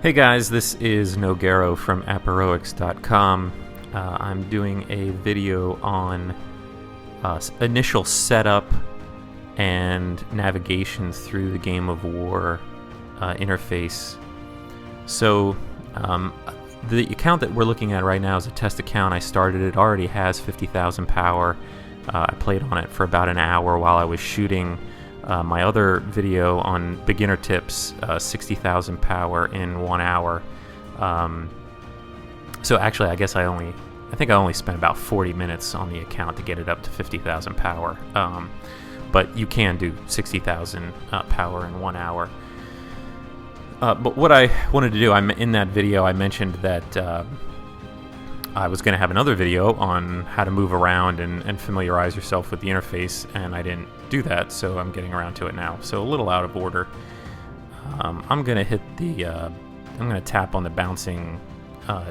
Hey guys, this is Nogaro from apparoics.com. I'm doing a video on initial setup and navigation through the Game of War interface. So the account that we're looking at right now is a test account. I started it, already has 50,000 power. I played on it for about an hour while I was shooting my other video on beginner tips, 60,000 power in 1 hour. So actually, I think I only spent about 40 minutes on the account to get it up to 50,000 power. But you can do 60,000 power in 1 hour. But what I wanted to do, in that video, I mentioned that I was going to have another video on how to move around and familiarize yourself with the interface, and I didn't do that, so I'm getting around to it now. So a little out of order. I'm going to hit I'm going to tap on the bouncing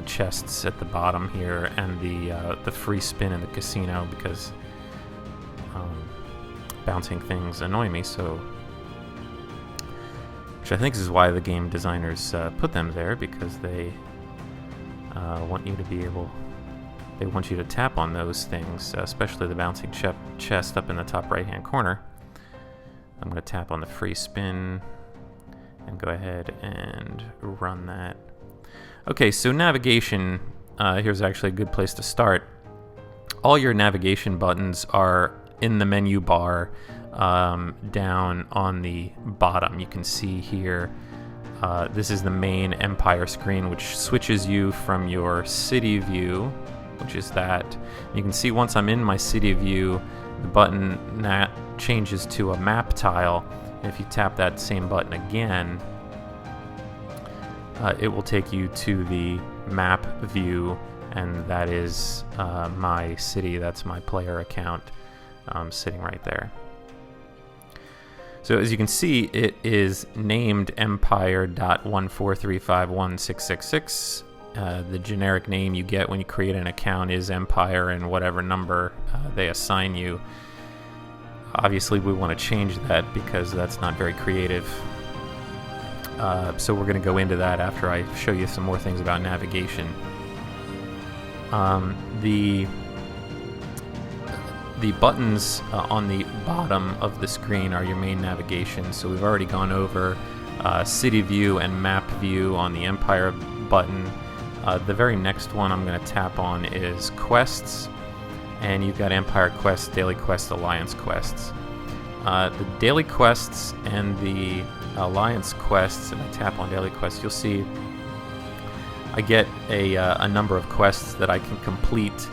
chests at the bottom here and the free spin in the casino, because bouncing things annoy me. So, which I think is why the game designers put them there, because they want you to be able. They want you to tap on those things, especially the bouncing chest up in the top right-hand corner. I'm going to tap on the free spin and go ahead and run that. Okay, so navigation. Here's actually a good place to start. All your navigation buttons are in the menu bar down on the bottom. You can see here. This is the main Empire screen, which switches you from your city view, which is that. You can see once I'm in my city view, the button changes to a map tile. And if you tap that same button again, it will take you to the map view, and that is my city. That's my player account sitting right there. So as you can see, it is named Empire.143516666. The generic name you get when you create an account is Empire, and whatever number they assign you. Obviously, we want to change that because that's not very creative. So we're going to go into that after I show you some more things about navigation. The buttons on the bottom of the screen are your main navigation. So we've already gone over City View and Map View on the Empire button. The very next one I'm going to tap on is Quests. And you've got Empire Quests, Daily Quests, Alliance Quests. The Daily Quests and the Alliance Quests, if I tap on Daily Quests, you'll see I get a number of quests that I can complete.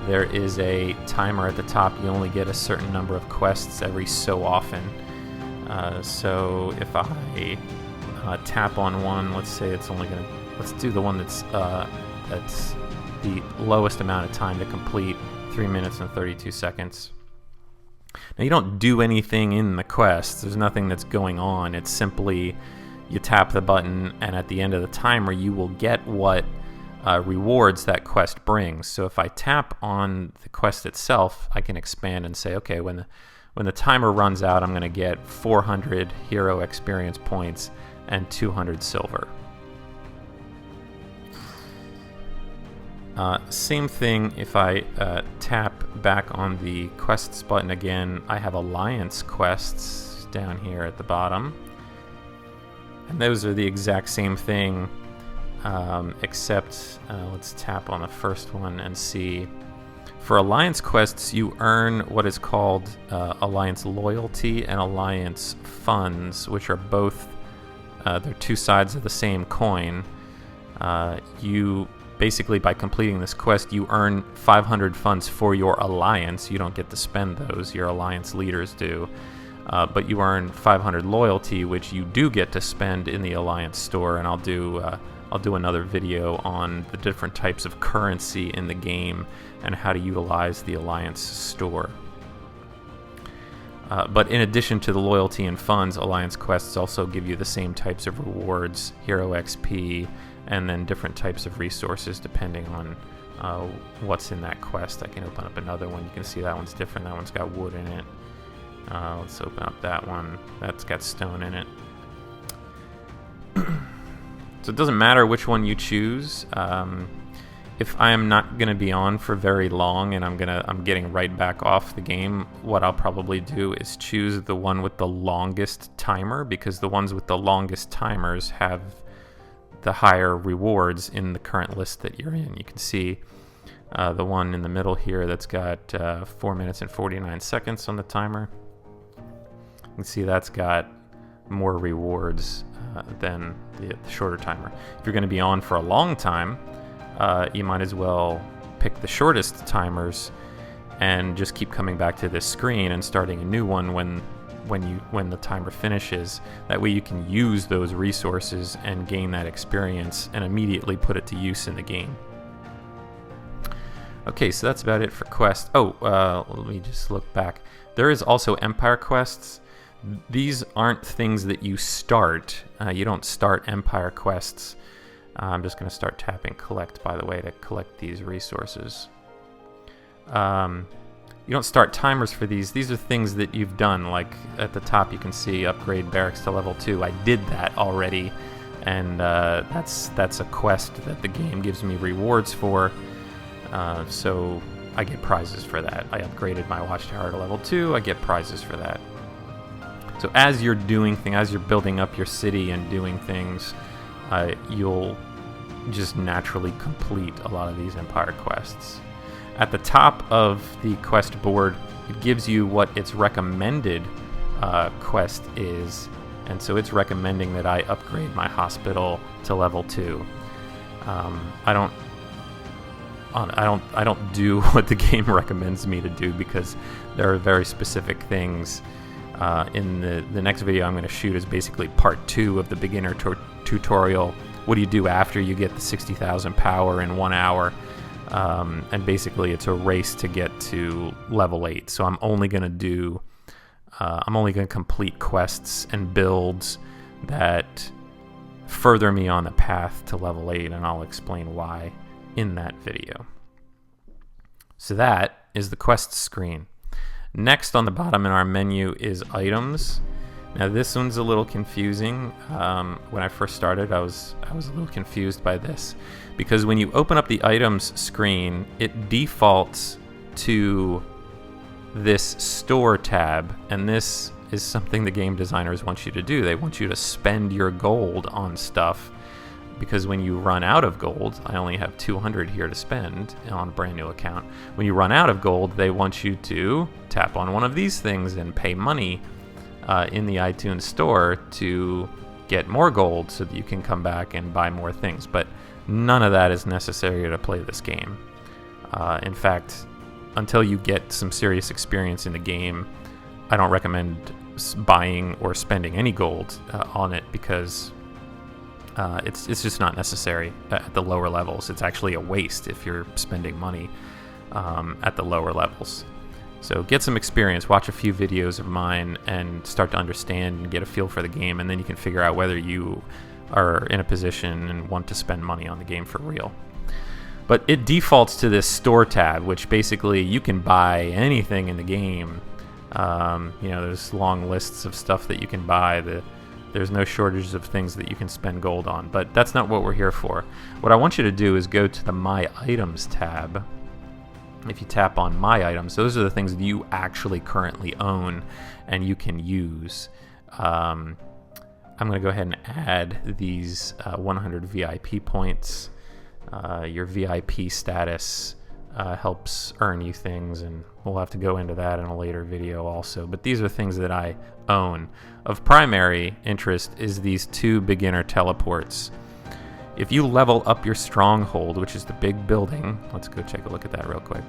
There is a timer at the top. You only get a certain number of quests every so often. So if I tap on one, let's say it's only going to... Let's do the one that's the lowest amount of time to complete, 3 minutes and 32 seconds. Now, you don't do anything in the quest. There's nothing that's going on. It's simply you tap the button, and at the end of the timer, you will get what rewards that quest brings. So if I tap on the quest itself, I can expand and say, okay, when the timer runs out, I'm going to get 400 hero experience points and 200 silver. Same thing if I tap back on the quests button again. I have Alliance quests down here at the bottom. And those are the exact same thing, except let's tap on the first one and see. For Alliance quests, you earn what is called Alliance Loyalty and Alliance Funds, which are both, they're two sides of the same coin. You basically, by completing this quest, you earn 500 funds for your alliance. You don't get to spend those, your alliance leaders do. But you earn 500 loyalty, which you do get to spend in the alliance store, and I'll do another video on the different types of currency in the game and how to utilize the alliance store. But in addition to the loyalty and funds, alliance quests also give you the same types of rewards, hero XP, and then different types of resources depending on what's in that quest. I can open up another one. You can see that one's different. That one's got wood in it. Let's open up that one. That's got stone in it. So it doesn't matter which one you choose. If I am not going to be on for very long and I'm getting right back off the game, what I'll probably do is choose the one with the longest timer, because the ones with the longest timers have the higher rewards in the current list that you're in. You can see the one in the middle here that's got 4 minutes and 49 seconds on the timer. You can see that's got more rewards than the shorter timer. If you're going to be on for a long time, you might as well pick the shortest timers and just keep coming back to this screen and starting a new one when the timer finishes. That way you can use those resources and gain that experience and immediately put it to use in the game. Okay, so that's about it for quests. Let me just look back. There is also Empire quests. These aren't things that you start. You don't start Empire quests. I'm just going to start tapping collect, by the way, to collect these resources. You don't start timers for these. These are things that you've done. Like at the top you can see upgrade barracks to level 2. I did that already, and that's a quest that the game gives me rewards for. So I get prizes for that. I upgraded my watchtower to level 2. I get prizes for that. So as you're doing things, as you're building up your city and doing things, you'll just naturally complete a lot of these Empire quests. At the top of the quest board, it gives you what its recommended quest is, and so it's recommending that I upgrade my hospital to level 2. I don't do what the game recommends me to do, because there are very specific things. In the next video I'm going to shoot is basically part 2 of the beginner tutorial. What do you do after you get the 60,000 power in 1 hour? And basically it's a race to get to level 8. So I'm only going to complete quests and builds that further me on the path to level 8, and I'll explain why in that video. So that is the quest screen. Next on the bottom in our menu is items. Now this one's a little confusing. When I first started, I was a little confused by this, because when you open up the items screen, it defaults to this store tab, and this is something the game designers want you to do. They want you to spend your gold on stuff, because when you run out of gold, I only have 200 here to spend on a brand new account. When you run out of gold, they want you to tap on one of these things and pay money in the iTunes store to get more gold so that you can come back and buy more things. But none of that is necessary to play this game. In fact, until you get some serious experience in the game, I don't recommend buying or spending any gold on it, because it's just not necessary at the lower levels. It's actually a waste if you're spending money at the lower levels. So get some experience, watch a few videos of mine, and start to understand and get a feel for the game, and then you can figure out whether you are in a position and want to spend money on the game for real. But it defaults to this store tab, which basically you can buy anything in the game. There's long lists of stuff that you can buy. There's no shortage of things that you can spend gold on, but that's not what we're here for. What I want you to do is go to the My Items tab. If you tap on My Items, those are the things that you actually currently own and you can use. I'm going to go ahead and add these 100 VIP points. Your VIP status helps earn you things, and we'll have to go into that in a later video also. But these are things that I own. Of primary interest is these 2 beginner teleports. If you level up your stronghold, which is the big building, let's go take a look at that real quick.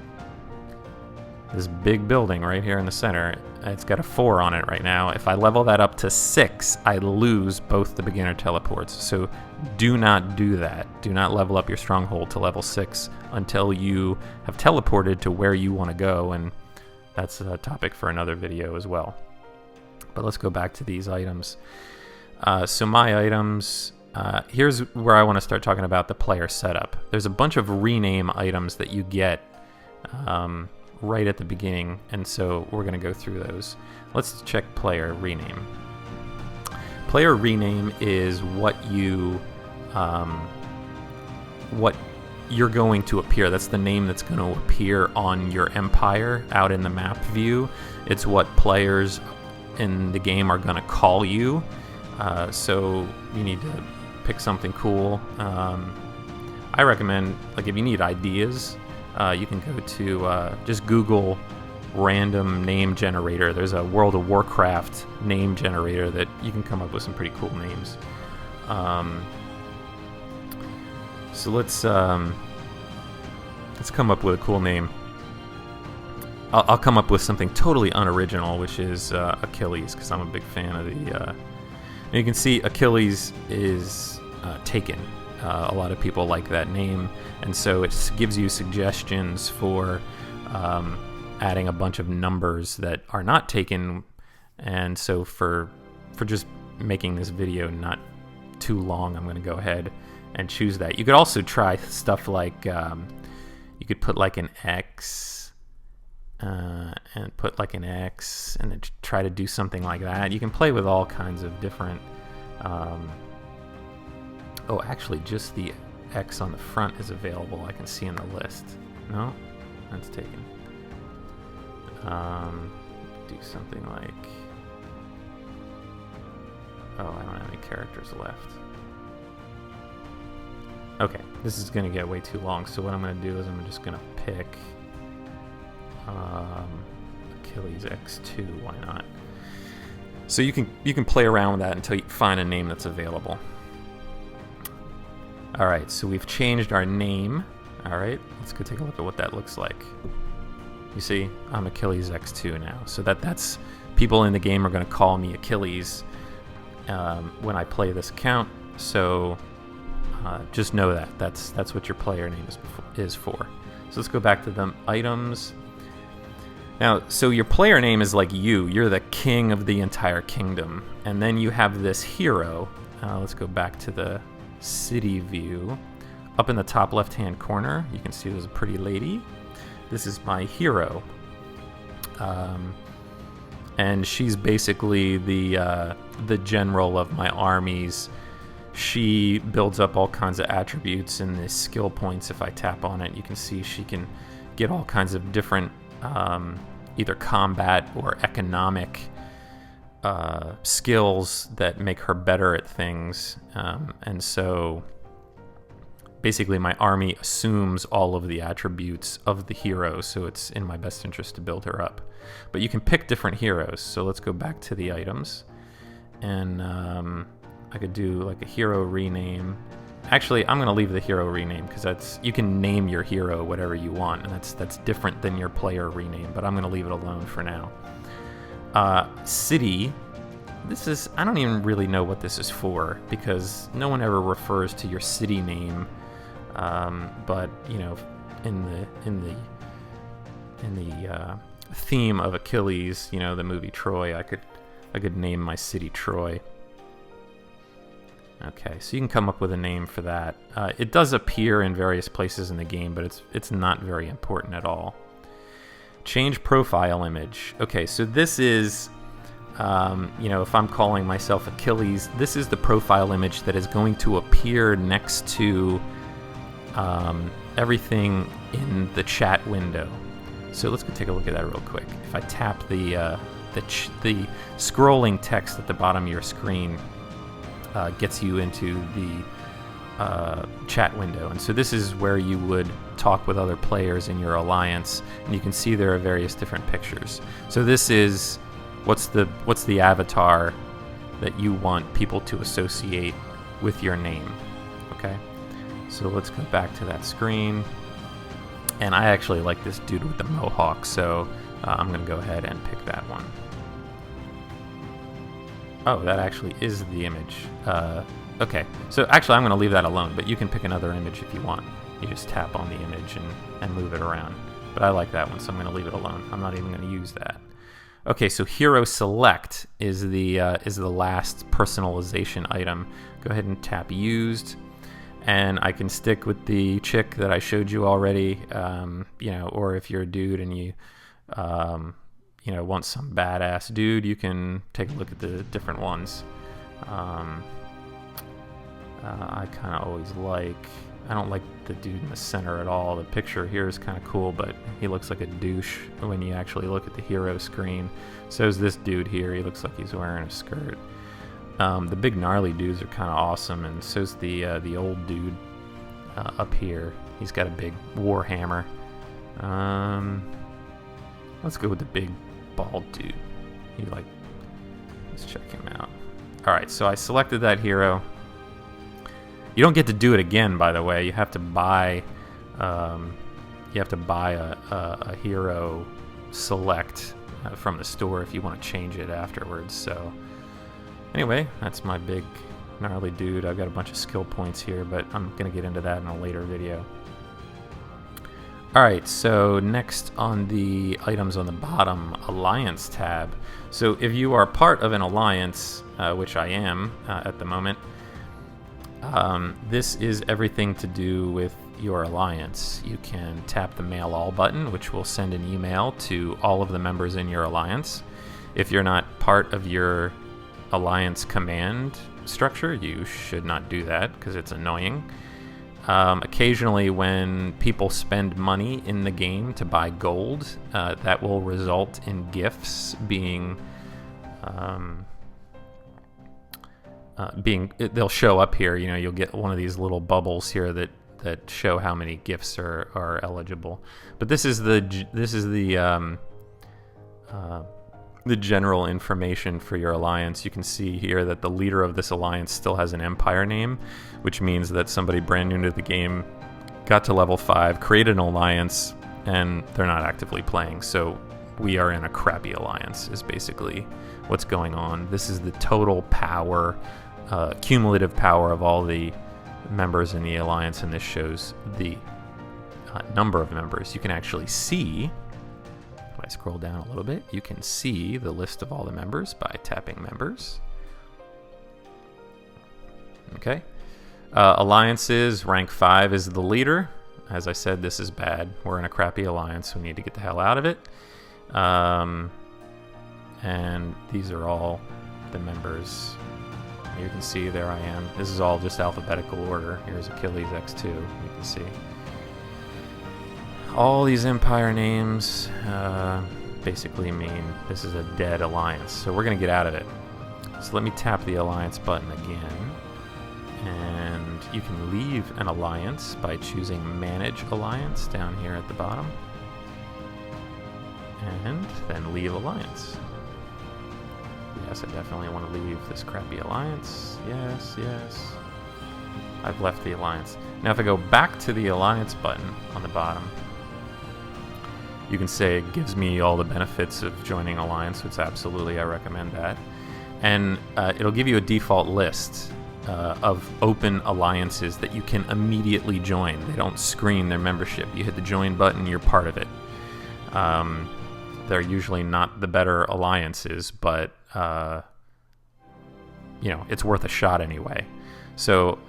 This big building right here in the center, it's got a 4 on it right now. If I level that up to 6, I lose both the beginner teleports. So do not do that. Do not level up your stronghold to level 6 until you have teleported to where you want to go, and that's a topic for another video as well. But let's go back to these items. So my items, here's where I want to start talking about the player setup. There's a bunch of rename items that you get right at the beginning, and so we're going to go through those. Let's check player rename. Player rename is what you what you're going to appear. That's the name that's going to appear on your empire out in the map view. It's what players in the game are going to call you. So you need to pick something cool. I recommend, like, if you need ideas, you can go to just Google random name generator. There's a World of Warcraft name generator that you can come up with some pretty cool names. So let's come up with a cool name. I'll come up with something totally unoriginal, which is Achilles, because I'm a big fan of the. You can see Achilles is taken. A lot of people like that name, and so it gives you suggestions for adding a bunch of numbers that are not taken. And so for just making this video not too long, I'm going to go ahead and choose that. You could also try stuff like you could put like an X and put like an X and then try to do something like that. You can play with all kinds of different oh, actually just the X on the front is available. I can see in the list. No, that's taken. Do something like, oh, I don't have any characters left. Okay, this is going to get way too long, so what I'm going to do is I'm just going to pick Achilles X2, why not? So you can play around with that until you find a name that's available. Alright, so we've changed our name. Alright, let's go take a look at what that looks like. You see, I'm Achilles X2 now, so that's people in the game are going to call me Achilles when I play this account, so just know that. That's what your player name is for. So let's go back to the items. Now, so your player name is like you're the king of the entire kingdom, and then you have this hero. Let's go back to the city view. Up in the top left-hand corner, you can see there's a pretty lady. This is my hero. And she's basically the general of my armies. She builds up all kinds of attributes in the skill points. If I tap on it, you can see she can get all kinds of different either combat or economic skills that make her better at things. And so basically my army assumes all of the attributes of the hero, so it's in my best interest to build her up. But you can pick different heroes, so let's go back to the items. And I could do like a hero rename. Actually, I'm going to leave the hero rename because you can name your hero whatever you want, and that's different than your player rename, but I'm going to leave it alone for now. City. I don't even really know what this is for because no one ever refers to your city name. But you know, in the theme of Achilles, you know, the movie Troy, I could name my city Troy. Okay, so you can come up with a name for that. It does appear in various places in the game, but it's not very important at all. Change profile image. Okay, so this is, you know, if I'm calling myself Achilles, this is the profile image that is going to appear next to everything in the chat window. So let's go take a look at that real quick. If I tap the scrolling text at the bottom of your screen, gets you into the chat window, and so this is where you would talk with other players in your alliance, and you can see there are various different pictures. So this is what's the avatar that you want people to associate with your name. Okay, so let's go back to that screen, and I actually like this dude with the mohawk, so I'm gonna go ahead and pick that one. Oh, that actually is the image. Okay, so actually I'm going to leave that alone, but you can pick another image if you want. You just tap on the image and move it around. But I like that one, so I'm going to leave it alone. I'm not even going to use that. Okay, so Hero Select is the last personalization item. Go ahead and tap Used, and I can stick with the chick that I showed you already. You know, or if you're a dude and you want some badass dude, you can take a look at the different ones. I kind of always like. I don't like the dude in the center at all. The picture here is kind of cool, but he looks like a douche when you actually look at the hero screen. So is this dude here. He looks like he's wearing a skirt. The big gnarly dudes are kind of awesome, and so's the old dude up here. He's got a big war hammer. Let's go with the big bald dude. Let's check him out. All right, so I selected that hero. You don't get to do it again, by the way. You have to buy. You have to buy a hero select from the store if you want to change it afterwards. So, anyway, that's my big gnarly dude. I've got a bunch of skill points here, but I'm gonna get into that in a later video. All right, so next on the items on the bottom, Alliance tab. So if you are part of an alliance, which I am at the moment. This is everything to do with your alliance. You can tap the Mail All button, which will send an email to all of the members in your alliance. If you're not part of your alliance command structure, you should not do that because it's annoying. Occasionally, when people spend money in the game to buy gold, that will result in gifts being... they'll show up here. You know, you'll get one of these little bubbles here that show how many gifts are eligible. But this is the general information for your alliance. You can see here that the leader of this alliance still has an empire name, which means that somebody brand new to the game got to level 5, created an alliance, and they're not actively playing. So we are in a crappy alliance is basically what's going on. This is the total power, cumulative power of all the members in the alliance, and this shows the number of members. You can actually see, if I scroll down a little bit, you can see the list of all the members by tapping members. Okay. Alliances, rank 5 is the leader. As I said, this is bad. We're in a crappy alliance. We need to get the hell out of it. And these are all the members. You can see there I am. This is all just alphabetical order. Here's Achilles X2. You can see all these empire names basically mean this is a dead alliance. So we're going to get out of it. So let me tap the alliance button again. And you can leave an alliance by choosing Manage Alliance down here at the bottom. And then leave alliance. Yes, I definitely want to leave this crappy alliance. Yes, yes. I've left the alliance. Now if I go back to the alliance button on the bottom, you can say it gives me all the benefits of joining alliance, which absolutely I recommend that. And it'll give you a default list of open alliances that you can immediately join. They don't screen their membership. You hit the join button, you're part of it. They're usually not the better alliances, but you know, it's worth a shot anyway. So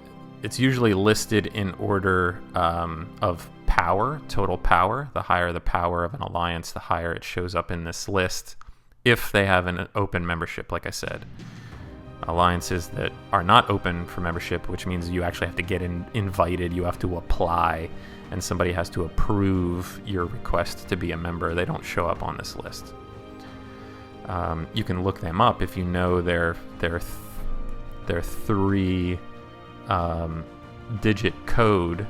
it's usually listed in order of power, total power. The higher the power of an alliance, the higher it shows up in this list if they have an open membership, like I said. Alliances that are not open for membership, which means you actually have to get invited, you have to apply, and somebody has to approve your request to be a member. They don't show up on this list. You can look them up if you know their 3-digit code.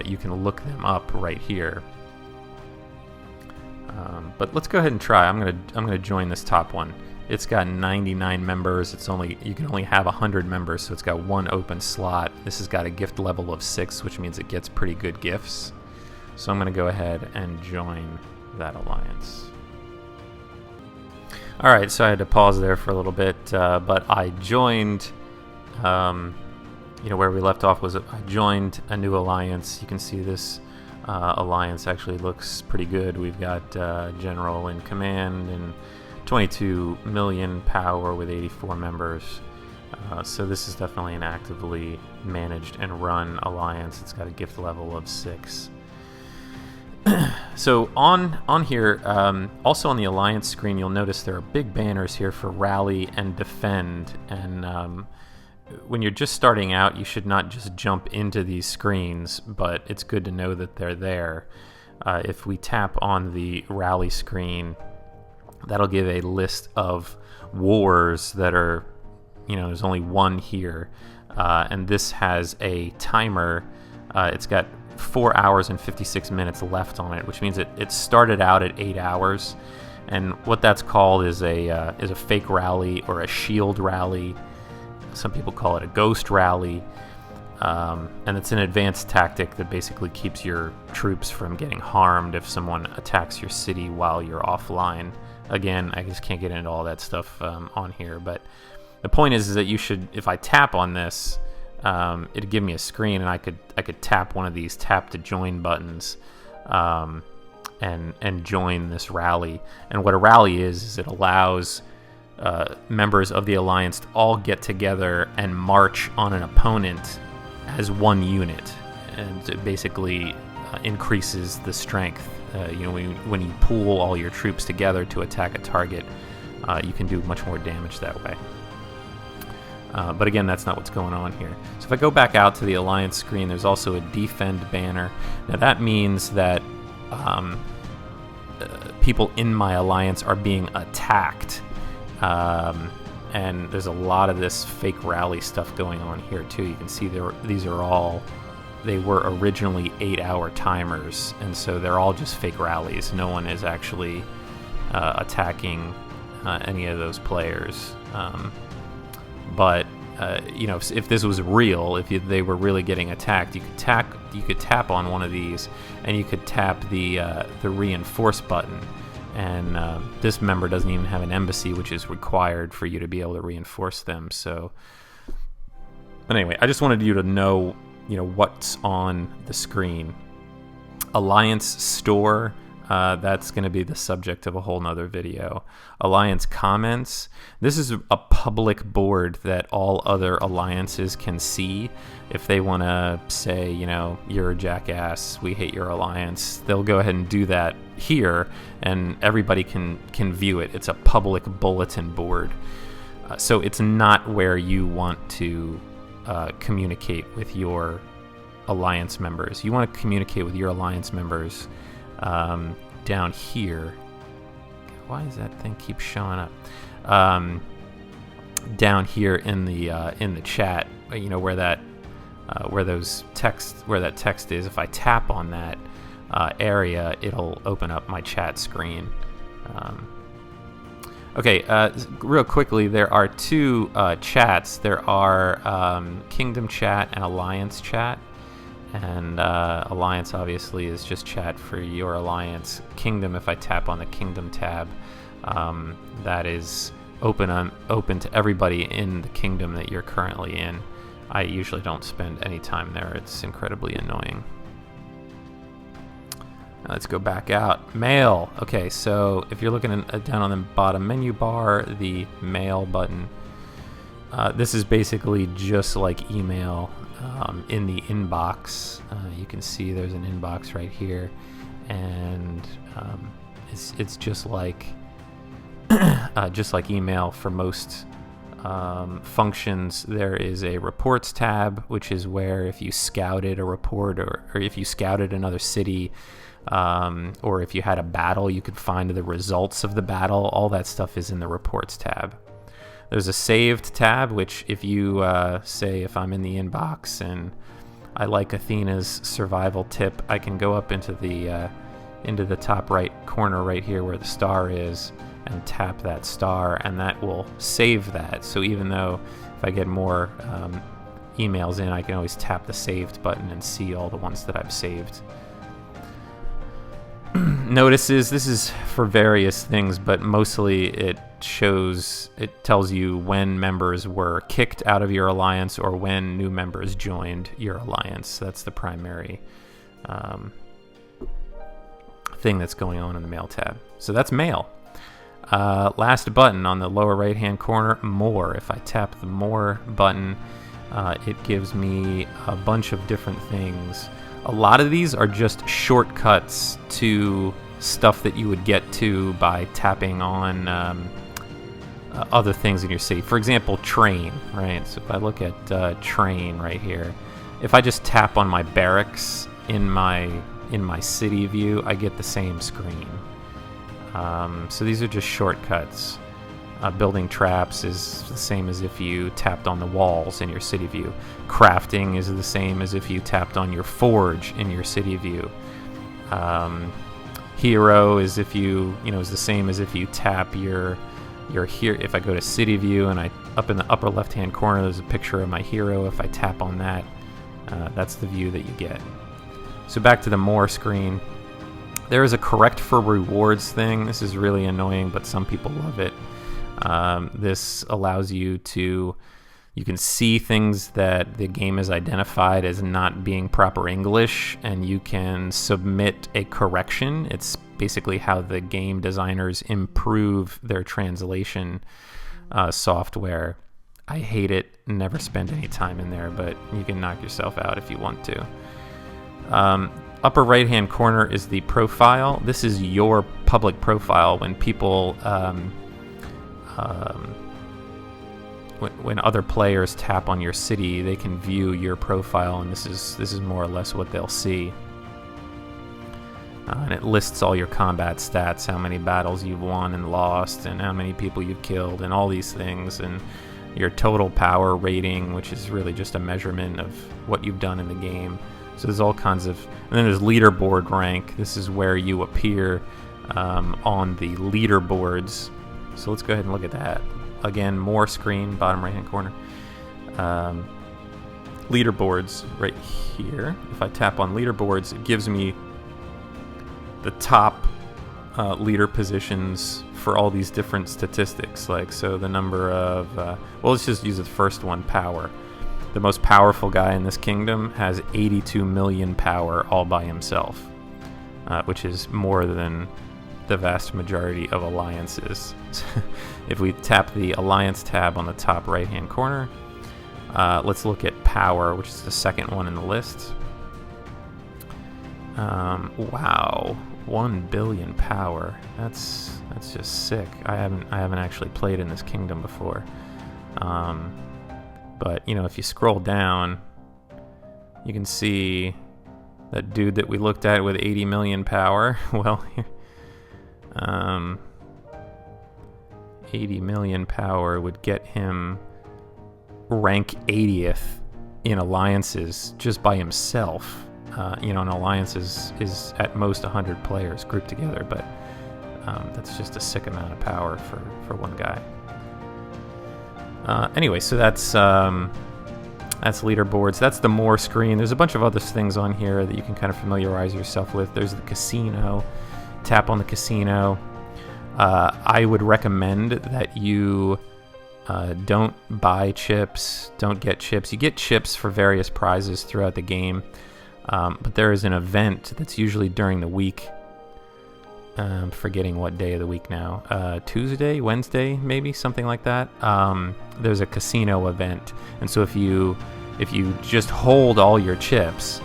You can look them up right here. But let's go ahead and try. I'm gonna join this top one. It's got 99 members. You can only have 100 members, so it's got one open slot. This has got a gift level of 6, which means it gets pretty good gifts. So I'm gonna go ahead and join that alliance. All right, so I had to pause there for a little bit, but I joined. You know, where we left off was I joined a new alliance. You can see this alliance actually looks pretty good. We've got general in command and 22 million power with 84 members. So this is definitely an actively managed and run alliance. It's got a gift level of 6. So on here, also on the alliance screen, you'll notice there are big banners here for rally and defend. And when you're just starting out, you should not just jump into these screens, but it's good to know that they're there. If we tap on the rally screen, that'll give a list of wars that are, there's only one here. And this has a timer. It's got 4 hours and 56 minutes left on it, which means it started out at 8 hours. And what that's called is a fake rally or a shield rally. Some people call it a ghost rally. And it's an advanced tactic that basically keeps your troops from getting harmed if someone attacks your city while you're offline. Again, I just can't get into all that stuff on here, but the point is that you should, if I tap on this, it'd give me a screen, and I could tap one of these tap to join buttons, and join this rally. And what a rally is it allows members of the alliance to all get together and march on an opponent as one unit, and it basically increases the strength. When you pool all your troops together to attack a target, you can do much more damage that way. But again, that's not what's going on here. So if I go back out to the Alliance screen, there's also a defend banner. Now that means that people in my Alliance are being attacked. And there's a lot of this fake rally stuff going on here too. You can see they were originally 8-hour timers, and so they're all just fake rallies. No one is actually attacking any of those players. But if this was real, they were really getting attacked, you could tap on one of these, and you could tap the reinforce button. And this member doesn't even have an embassy, which is required for you to be able to reinforce them. So, but anyway, I just wanted you to know, what's on the screen. Alliance Store. That's going to be the subject of a whole nother video. Alliance Comments. This is a public board that all other alliances can see. If they want to say, you're a jackass, we hate your alliance, they'll go ahead and do that here, and everybody can view it. It's a public bulletin board. So it's not where you want to communicate with your alliance members. You want to communicate with your alliance members down here. Why does that thing keep showing up? Down here in the chat, where that text is. If I tap on that area, it'll open up my chat screen. Okay, real quickly, there are two chats. There are Kingdom Chat and Alliance Chat. And Alliance obviously is just chat for your alliance. Kingdom, if I tap on the Kingdom tab, that is open to everybody in the kingdom that you're currently in. I usually don't spend any time there. It's incredibly annoying. Now let's go back out. Mail. Okay, so if you're looking down on the bottom menu bar, the Mail button, this is basically just like email. In the inbox, you can see there's an inbox right here, and it's just like email for most functions. There is a reports tab, which is where if you scouted a report or if you scouted another city, or if you had a battle, you could find the results of the battle. All that stuff is in the reports tab. There's a saved tab, which if you say if I'm in the inbox and I like Athena's survival tip, I can go up into the top right corner right here where the star is and tap that star, and that will save that. So even though if I get more emails in, I can always tap the saved button and see all the ones that I've saved. Notices, this is for various things, but mostly it tells you when members were kicked out of your alliance or when new members joined your alliance. That's the primary thing that's going on in the Mail tab. So that's Mail. Last button on the lower right hand corner, More. If I tap the More button, it gives me a bunch of different things. A lot of these are just shortcuts to stuff that you would get to by tapping on other things in your city. For example, train, right? So if I look at train right here, if I just tap on my barracks in my city view, I get the same screen. So these are just shortcuts. Building traps is the same as if you tapped on the walls in your city view. Crafting is the same as if you tapped on your forge in your city view. Hero is if is the same as if you tap your here. If I go to city view and up in the upper left hand corner, there's a picture of my hero. If I tap on that, that's the view that you get. So back to the more screen. There is a correct for rewards thing. This is really annoying, but some people love it. This allows you can see things that the game has identified as not being proper English, and you can submit a correction. It's basically how the game designers improve their translation software. I hate it. Never spend any time in there, but you can knock yourself out if you want to. Upper right-hand corner is the profile. This is your public profile. When people, when other players tap on your city, they can view your profile, and this is more or less what they'll see. And it lists all your combat stats, how many battles you've won and lost, and how many people you've killed, and all these things, and your total power rating, which is really just a measurement of what you've done in the game. So there's all kinds of, and then there's leaderboard rank. This is where you appear on the leaderboards. So let's go ahead and look at that. Again, more screen, bottom right hand corner. Leaderboards right here. If I tap on leaderboards, it gives me the top leader positions for all these different statistics. Like, so the number of, well, let's just use the first one, power. The most powerful guy in this kingdom has 82 million power all by himself, which is more than the vast majority of alliances. If we tap the Alliance tab on the top right-hand corner, let's look at power, which is the second one in the list. Wow, 1 billion power. That's just sick. I haven't actually played in this kingdom before. But, if you scroll down, you can see that dude that we looked at with 80 million power. Well, 80 million power would get him rank 80th in alliances just by himself. An alliance is at most 100 players grouped together, but that's just a sick amount of power for one guy. Anyway, so that's leaderboards. That's the more screen. There's a bunch of other things on here that you can kind of familiarize yourself with. There's the casino. Tap on the casino. I would recommend that you don't buy chips, don't get chips. You get chips for various prizes throughout the game, but there is an event that's usually during the week. I'm forgetting what day of the week now. Tuesday, Wednesday, maybe, something like that. There's a casino event, and so if you just hold all your chips,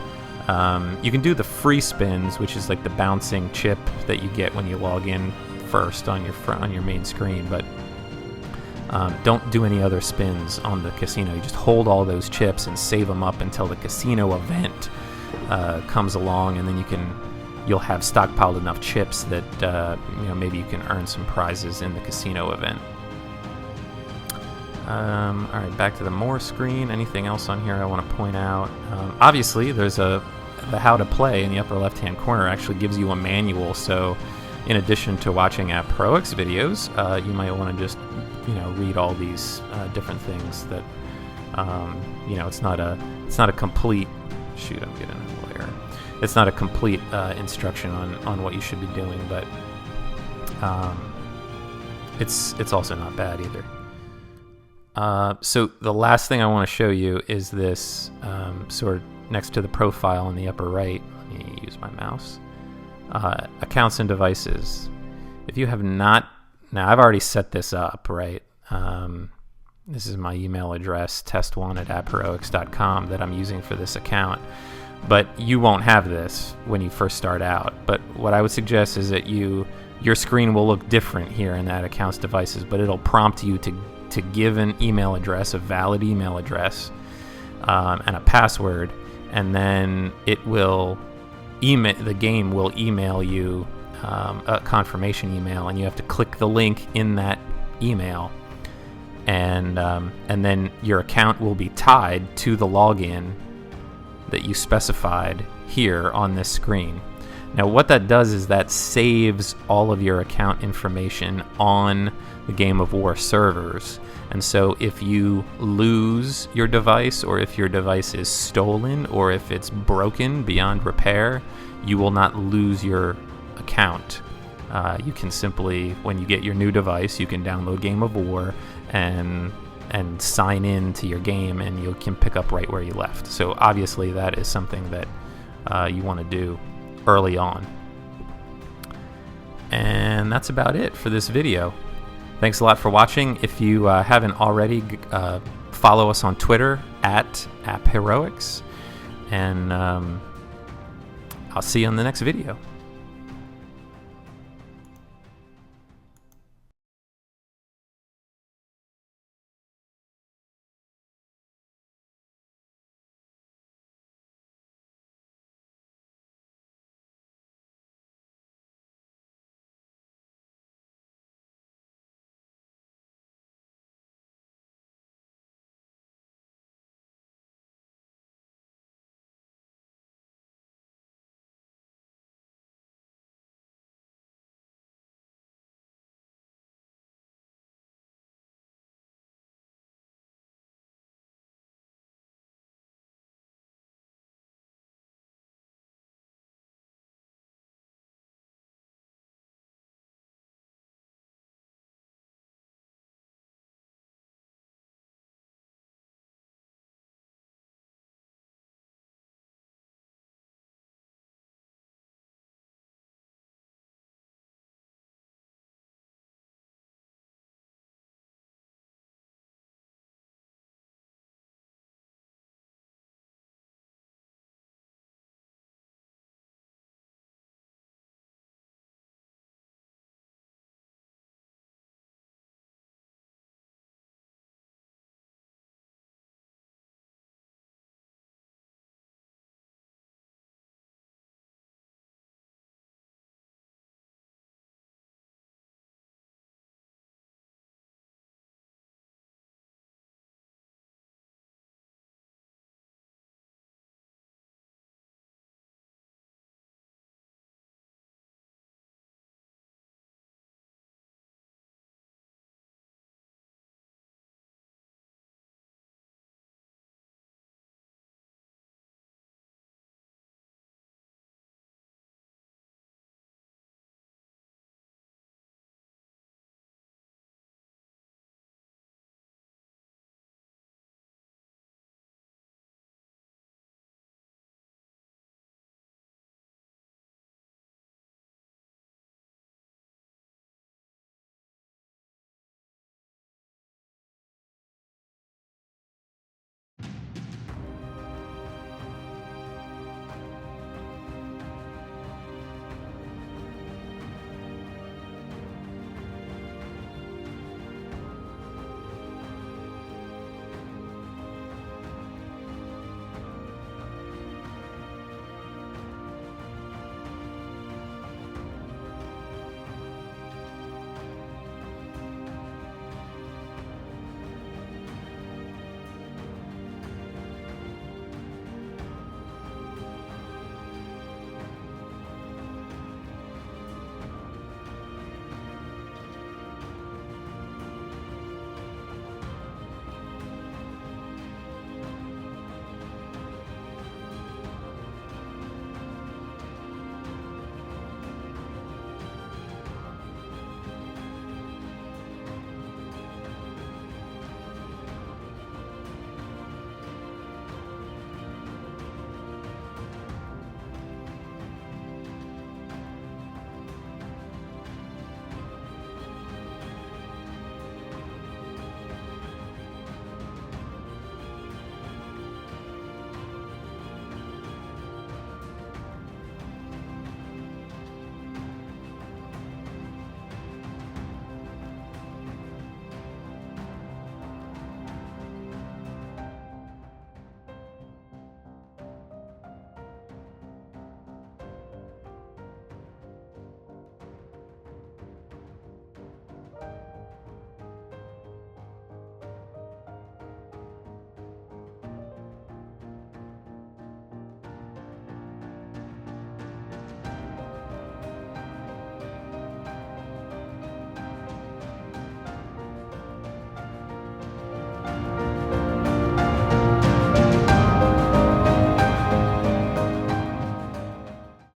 you can do the free spins, which is like the bouncing chip that you get when you log in first on your main screen. But don't do any other spins on the casino. You just hold all those chips and save them up until the casino event comes along, and then you'll have stockpiled enough chips that maybe you can earn some prizes in the casino event. All right, back to the more screen. Anything else on here I want to point out? Obviously, there's the how to play in the upper left-hand corner actually gives you a manual. So, in addition to watching AppProX videos, you might want to just read all these different things that it's not a complete. Shoot, I'm getting a little error. It's not a complete instruction on what you should be doing, but it's also not bad either. So the last thing I want to show you is this sort of next to the profile in the upper right. Let me use my mouse. Accounts and devices. If you have not, now I've already set this up, right? This is my email address, test1@appheroics.com, that I'm using for this account. But you won't have this when you first start out. But what I would suggest is that you your screen will look different here in that accounts devices, but it'll prompt you to give an email address, a valid email address, and a password, and then the game will email you a confirmation email, and you have to click the link in that email, and then your account will be tied to the login that you specified here on this screen. Now what that does is that saves all of your account information on the Game of War servers. And so if you lose your device, or if your device is stolen, or if it's broken beyond repair, you will not lose your account. You can simply, when you get your new device, you can download Game of War and sign in to your game, and you can pick up right where you left. So obviously that is something that you want to do early on. And that's about it for this video. Thanks a lot for watching. If you haven't already, follow us on Twitter @AppHeroics, and I'll see you on the next video.